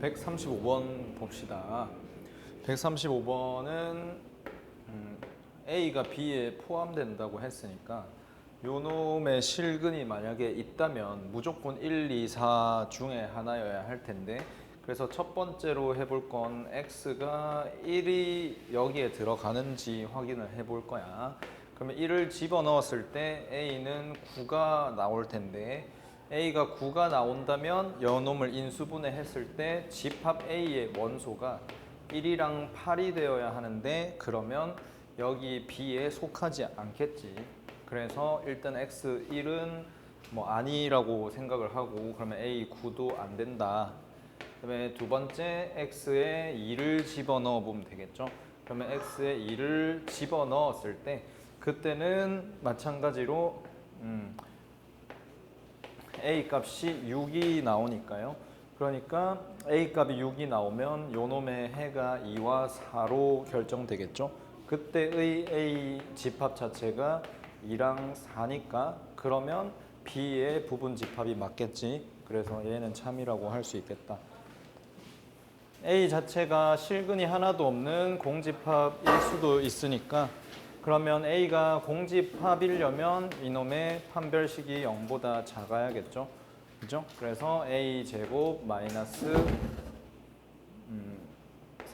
135번 봅시다. 135번은 A가 B에 포함된다고 했으니까 요놈의 실근이 만약에 있다면 무조건 1, 2, 4 중에 하나여야 할 텐데, 그래서 첫 번째로 해볼 건 X가 1이 여기에 들어가는지 확인을 해볼 거야. 그러면 1을 집어넣었을 때 A는 9가 나올 텐데, A가 9가 나온다면 요놈을 인수분해했을 때 집합 A의 원소가 1이랑 8이 되어야 하는데, 그러면 여기 B에 속하지 않겠지. 그래서 일단 X1은 뭐 아니라고 생각을 하고, 그러면 A9도 안 된다. 그다음에 두 번째 X에 2를 집어넣어 보면 되겠죠. 그러면 X에 2를 집어넣었을 때 그때는 마찬가지로 A 값이 6이 나오니까요. 그러니까 A 값이 6이 나오면 요놈의 해가 2와 4로 결정되겠죠. 그때의 A 집합 자체가 2랑 4니까 그러면 B의 부분 집합이 맞겠지. 그래서 얘는 참이라고 할 수 있겠다. A 자체가 실근이 하나도 없는 공집합일 수도 있으니까, 그러면 A가 공집합이려면 이놈의 판별식이 0보다 작아야겠죠. 그죠? 그래서 A 제곱 마이너스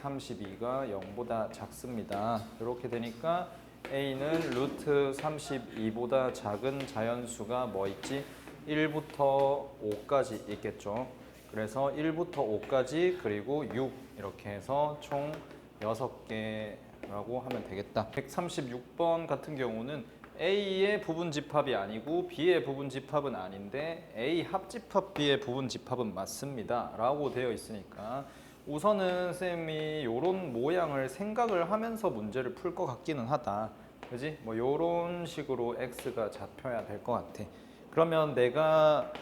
32가 0보다 작습니다. 이렇게 되니까 A는 루트 32보다 작은 자연수가 뭐 있지? 1부터 5까지 있겠죠. 그래서 1부터 5까지 그리고 6 이렇게 해서 총 6개라고 하면 되겠다. 136번 같은 경우는 A의 부분집합이 아니고 B의 부분집합은 아닌데 A 합집합 B의 부분집합은 맞습니다 라고 되어 있으니까 우선은 쌤이 요런 모양을 생각을 하면서 문제를 풀 것 같기는 하다. 그지? 뭐 요런 식으로 X가 잡혀야 될 것 같아. 그러면 내가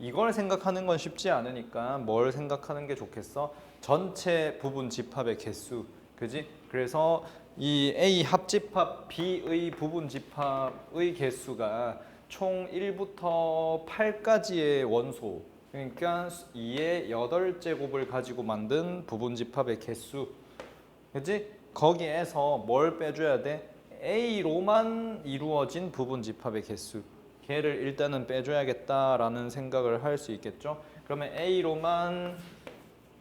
이걸 생각하는 건 쉽지 않으니까 뭘 생각하는 게 좋겠어? 전체 부분 집합의 개수. 그지? 그래서 이 A 합집합 B의 부분 집합의 개수가 총 1부터 8까지의 원소, 그러니까 2의 8제곱을 가지고 만든 부분 집합의 개수. 그지? 거기에서 뭘 빼줘야 돼? A로만 이루어진 부분 집합의 개수. 걔를 일단은 빼줘야겠다라는 생각을 할 수 있겠죠. 그러면 A로만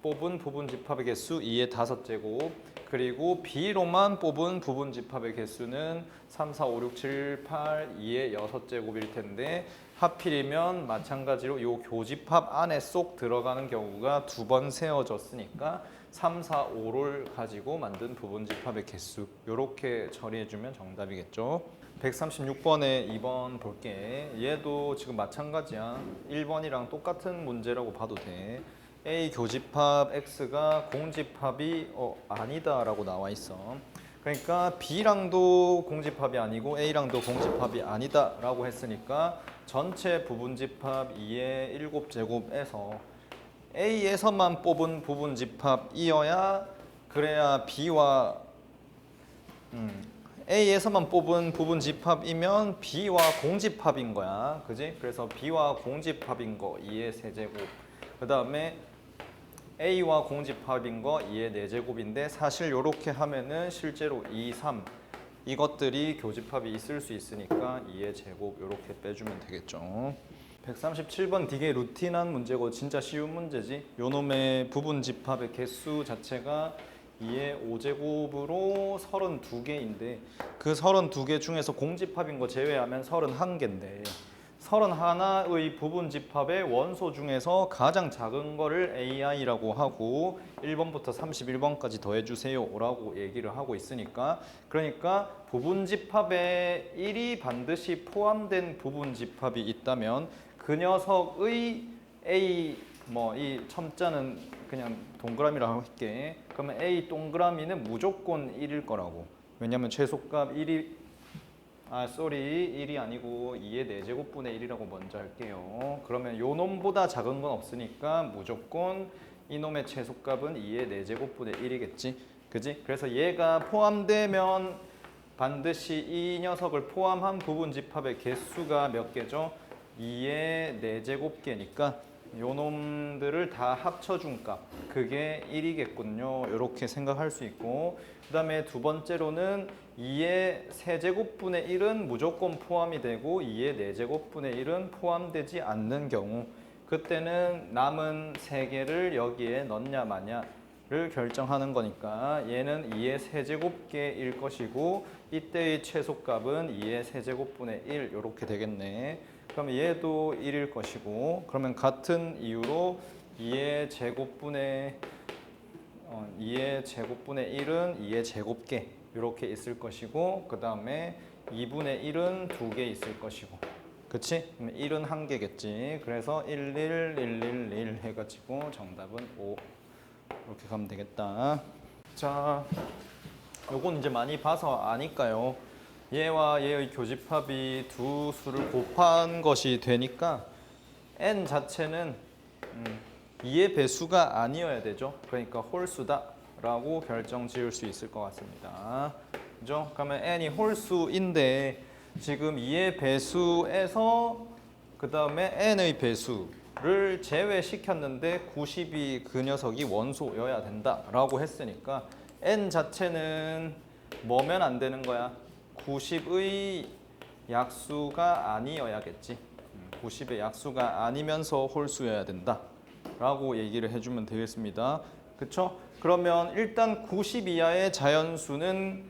뽑은 부분 집합의 개수 2의 5제곱, 그리고 B로만 뽑은 부분 집합의 개수는 3, 4, 5, 6, 7, 8, 2의 6제곱일 텐데, 하필이면 마찬가지로 이 교집합 안에 쏙 들어가는 경우가 두 번 세워졌으니까 3, 4, 5를 가지고 만든 부분 집합의 개수, 이렇게 처리해주면 정답이겠죠. 136번에 2번 볼게. 얘도 지금 마찬가지야. 1번이랑 똑같은 문제라고 봐도 돼. A 교집합 X가 공집합이 아니다 라고 나와 있어. 그러니까 B랑도 공집합이 아니고 A랑도 공집합이 아니다 라고 했으니까 전체 부분집합 2의 7제곱에서 A에서만 뽑은 부분집합이어야, 그래야 B와 A에서만 뽑은 부분집합이면 B와 공집합인 거야. 그지? 그래서 B와 공집합인 거 2의 세제곱, 그 다음에 A와 공집합인 거 2의 4제곱인데, 사실 이렇게 하면은 실제로 2, 3 이것들이 교집합이 있을 수 있으니까 2의 제곱 이렇게 빼주면 되겠죠. 137번 되게 루틴한 문제고 진짜 쉬운 문제지. 요놈의 부분집합의 개수 자체가 2의 5제곱으로 32개인데 그 32개 중에서 공집합인 거 제외하면 31개인데 31의 부분집합의 원소 중에서 가장 작은 거를 AI라고 하고 1번부터 31번까지 더해주세요 라고 얘기를 하고 있으니까, 그러니까 부분집합에 1이 반드시 포함된 부분집합이 있다면 그 녀석의 A, 뭐 이 첨자는 그냥 동그라미라고 할게. 그러면 A 동그라미는 무조건 1일 거라고. 왜냐면 최소값 1이 1이 아니고 2의 4제곱분의 1이라고 먼저 할게요. 그러면 요 놈보다 작은 건 없으니까 무조건 이놈의 최소값은 2의 4제곱분의 1이겠지. 그지? 그래서 얘가 포함되면 반드시 이 녀석을 포함한 부분 집합의 개수가 몇 개죠? 2의 4제곱개니까 요 놈들을 다 합쳐준 값, 그게 1이겠군요. 이렇게 생각할 수 있고, 그 다음에 두 번째로는 2의 세제곱분의 1은 무조건 포함이 되고 2의 4제곱분의 1은 포함되지 않는 경우, 그때는 남은 3개를 여기에 넣냐 마냐를 결정하는 거니까 얘는 2의 세제곱계일 것이고 이때의 최소값은 2의 세제곱분의 1 이렇게 되겠네. 그럼 얘도 1일 것이고, 그러면 같은 이유로 2의 제곱분의 1은 2의 제곱계 이렇게 있을 것이고, 그 다음에 2분의 1은 2개 있을 것이고, 그치? 그럼 1은 1개겠지. 그래서 1, 1, 1, 1, 1 해가지고 정답은 5 이렇게 가면 되겠다. 자, 요건 이제 많이 봐서 아니까요. 얘와 얘의 교집합이 두 수를 곱한 것이 되니까 n 자체는 2의 배수가 아니어야 되죠. 그러니까 홀수다 라고 결정 지을 수 있을 것 같습니다. 그죠? 그러면 n이 홀수인데 지금 2의 배수에서 그 다음에 n의 배수를 제외시켰는데 90이 그 녀석이 원소여야 된다 라고 했으니까 n 자체는 뭐면 안 되는 거야? 90의 약수가 아니어야겠지. 90의 약수가 아니면서 홀수여야 된다 라고 얘기를 해주면 되겠습니다. 그쵸? 그러면 일단 90 이하의 자연수는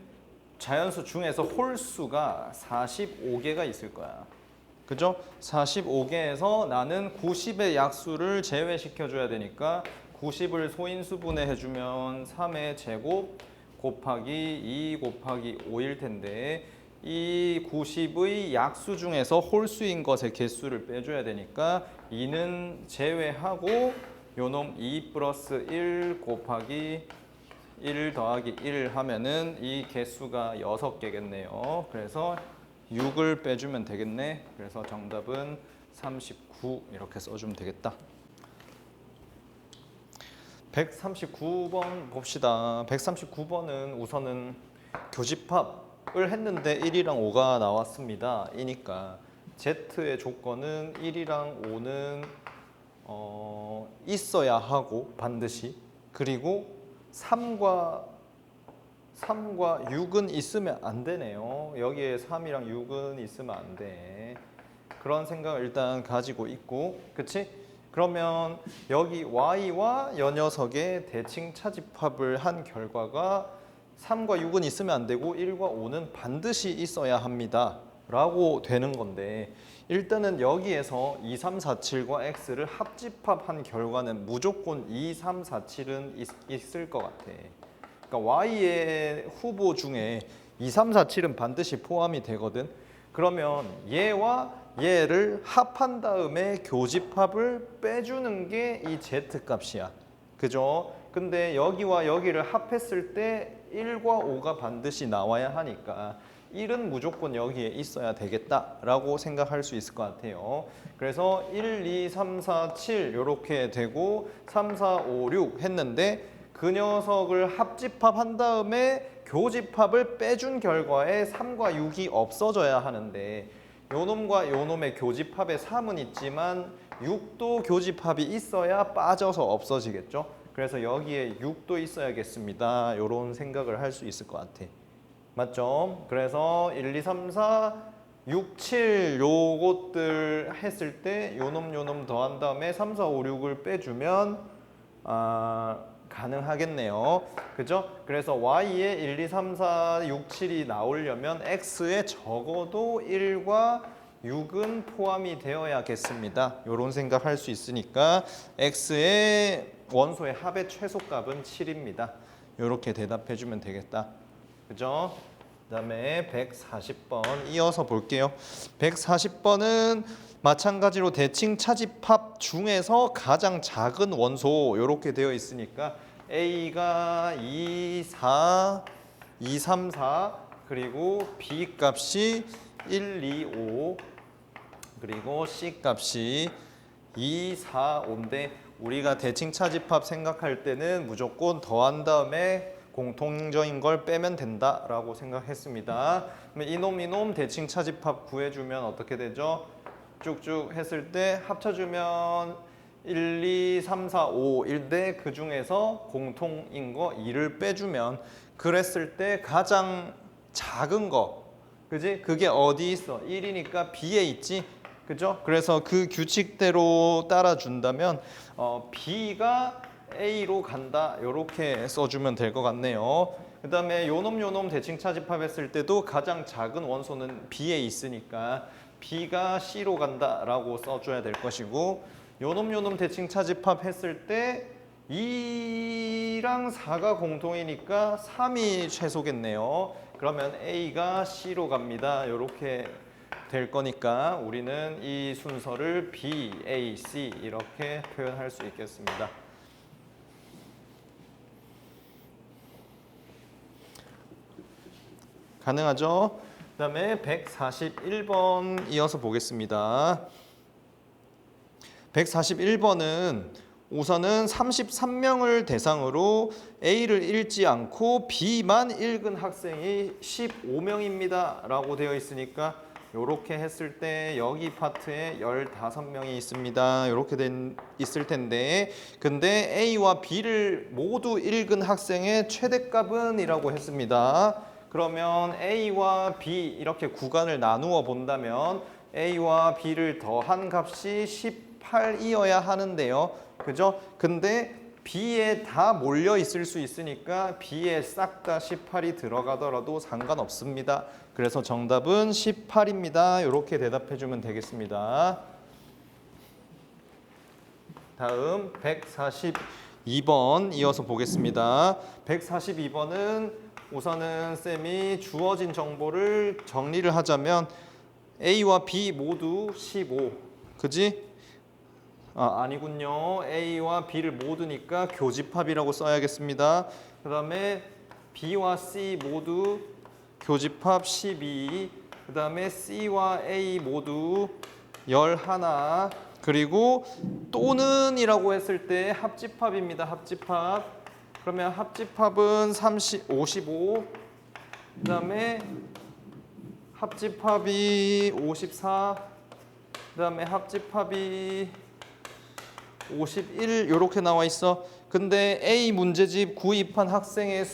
자연수 중에서 홀수가 45개가 있을 거야. 그죠? 45개에서 나는 90의 약수를 제외시켜줘야 되니까 90을 소인수분해 해주면 3의 제곱 곱하기 2 곱하기 5일 텐데 이 90의 약수 중에서 홀수인 것의 개수를 빼줘야 되니까 2는 제외하고 요놈 2 플러스 1 곱하기 1 더하기 1 하면은 이 개수가 6개겠네요. 그래서 6을 빼주면 되겠네. 그래서 정답은 39 이렇게 써주면 되겠다. 139번 봅시다. 139번은 우선은 교집합을 했는데 1이랑 5가 나왔습니다. 이니까 Z의 조건은 1이랑 5는 있어야 하고 반드시, 그리고 3과 6은 있으면 안 되네요. 여기에 3이랑 6은 있으면 안 돼. 그런 생각을 일단 가지고 있고, 그치? 그러면 여기 y와 여 녀석의 대칭 차집합을 한 결과가 3과 6은 있으면 안 되고 1과 5는 반드시 있어야 합니다 라고 되는 건데, 일단은 여기에서 2, 3, 4, 7과 x를 합집합한 결과는 무조건 2, 3, 4, 7은 있을 것 같아. 그러니까 y의 후보 중에 2, 3, 4, 7은 반드시 포함이 되거든. 그러면 얘와 얘를 합한 다음에 교집합을 빼주는 게 이 z값이야. 그죠? 근데 여기와 여기를 합했을 때 1과 5가 반드시 나와야 하니까 1은 무조건 여기에 있어야 되겠다라고 생각할 수 있을 것 같아요. 그래서 1, 2, 3, 4, 7 이렇게 되고 3, 4, 5, 6 했는데 그 녀석을 합집합한 다음에 교집합을 빼준 결과에 3과 6이 없어져야 하는데 요놈과 요놈의 교집합에 3은 있지만 6도 교집합이 있어야 빠져서 없어지겠죠. 그래서 여기에 6도 있어야겠습니다. 이런 생각을 할 수 있을 것 같아. 맞죠? 그래서 1, 2, 3, 4, 6, 7 요것들 했을 때 요놈 더한 다음에 3, 4, 5, 6을 빼주면 가능하겠네요. 그죠? 그래서 y에 1, 2, 3, 4, 6, 7이 나오려면 x에 적어도 1과 6은 포함이 되어야겠습니다. 이런 생각할 수 있으니까 x의 원소의 합의 최소값은 7입니다. 이렇게 대답해주면 되겠다. 그죠? 그 다음에 140번 이어서 볼게요. 140번은 마찬가지로 대칭 차집합 중에서 가장 작은 원소 이렇게 되어 있으니까 A가 2, 4, 2, 3, 4 그리고 B 값이 1, 2, 5 그리고 C 값이 2, 4, 5인데 우리가 대칭 차집합 생각할 때는 무조건 더한 다음에 공통적인 걸 빼면 된다라고 생각했습니다. 그러면 이놈 대칭 차집합 구해주면 어떻게 되죠? 쭉쭉 했을 때 합쳐주면 1, 2, 3, 4, 5인데 그 중에서 공통인 거 2를 빼주면 그랬을 때 가장 작은 거, 그지? 그게 어디 있어? 1이니까 B에 있지? 그죠? 그래서 그 규칙대로 따라준다면 B가 A로 간다. 이렇게 써주면 될 것 같네요. 그 다음에 요놈 대칭 차집합했을 때도 가장 작은 원소는 B에 있으니까 B가 C로 간다라고 써줘야 될 것이고 요놈 대칭 차집합했을 때 2랑 4가 공통이니까 3이 최소겠네요. 그러면 A가 C로 갑니다. 이렇게 될 거니까 우리는 이 순서를 B, A, C 이렇게 표현할 수 있겠습니다. 가능하죠? 그 다음에 141번 이어서 보겠습니다. 141번은 우선은 33명을 대상으로 A를 읽지 않고 B만 읽은 학생이 15명입니다. 라고 되어 있으니까 이렇게 했을 때 여기 파트에 15명이 있습니다. 이렇게 있을 텐데 근데 A와 B를 모두 읽은 학생의 최대값은 이라고 했습니다. 그러면 A와 B 이렇게 구간을 나누어 본다면 A와 B를 더한 값이 18이어야 하는데요. 그죠? 근데 B에 다 몰려 있을 수 있으니까 B에 싹 다 18이 들어가더라도 상관없습니다. 그래서 정답은 18입니다. 이렇게 대답해 주면 되겠습니다. 다음 142번 이어서 보겠습니다. 142번은 우선은 쌤이 주어진 정보를 정리를 하자면 A와 B 모두 15. 그지? 아니군요. A와 B를 모두니까 교집합이라고 써야겠습니다. 그 다음에 B와 C 모두 교집합 12. 그 다음에 C와 A 모두 11. 그리고 또는 이라고 했을 때 합집합입니다. 합집합. 그러면 합집합은 55. 그 다음에 합집합이 54. 그 다음에 합집합이 51 이렇게 나와 있어. 근데 A 문제집 구입한 학생의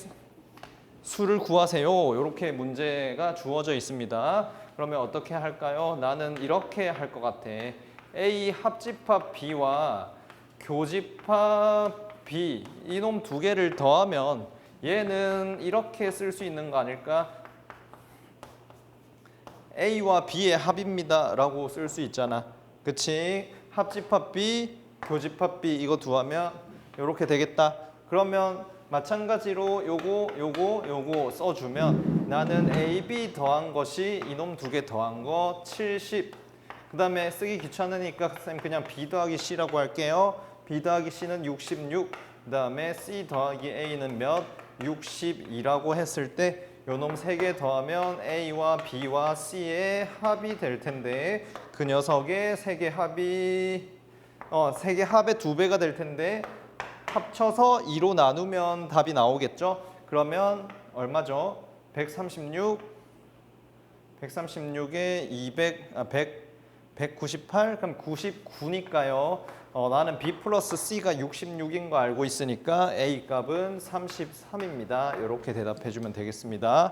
수를 구하세요. 이렇게 문제가 주어져 있습니다. 그러면 어떻게 할까요? 나는 이렇게 할 것 같아. A 합집합 B와 교집합 B 이놈 두 개를 더하면 얘는 이렇게 쓸 수 있는 거 아닐까? A와 B의 합입니다 라고 쓸 수 있잖아. 그치? 합집합 B, 교집합 B 이거 두하면 이렇게 되겠다. 그러면 마찬가지로 요거 써주면 나는 A, B 더한 것이 이놈 두 개 더한 거 70. 그 다음에 쓰기 귀찮으니까 선생님 그냥 B 더하기 C라고 할게요. B 더하기 C는 66. 그 다음에 C 더하기 A는 몇? 62라고 했을 때 요놈 세 개 더하면 A와 B와 C의 합이 될 텐데 그 녀석의 세 개 합이 세 개 합의 2배가 될 텐데 합쳐서 2로 나누면 답이 나오겠죠? 그러면 얼마죠? 136에 198 그럼 99니까요. 나는 B 플러스 C가 66인 거 알고 있으니까 A 값은 33입니다. 이렇게 대답해 주면 되겠습니다.